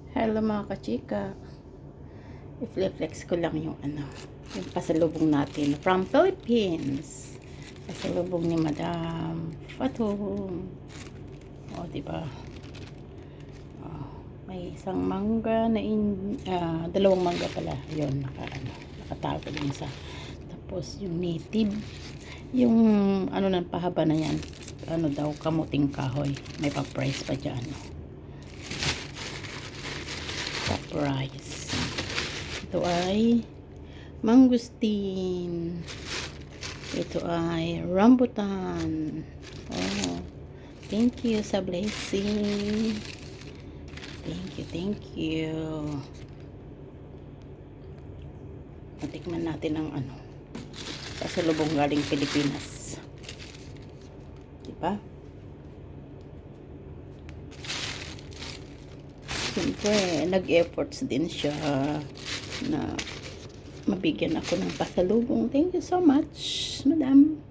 Hello mga kachika. I-flex ko lang yung yung pasalubong natin from Philippines. Pasalubong ni Madam Fatung. O, diba? May isang mangga na dalawang mangga pala. Yun, nakatago din isa. Tapos yung native, yung ng pahaba na yan. Daw, kamuting kahoy. May pa-price pa dyan. Pa-price. Ito ay mangustin. Ito ay rambutan. Oh, thank you sa blessing. Thank you. Matikman natin ang pasalubong galing Pilipinas. Diba? Siyempre, nag-efforts din siya na mabigyan ako ng pasalubong. Thank you so much, Madam.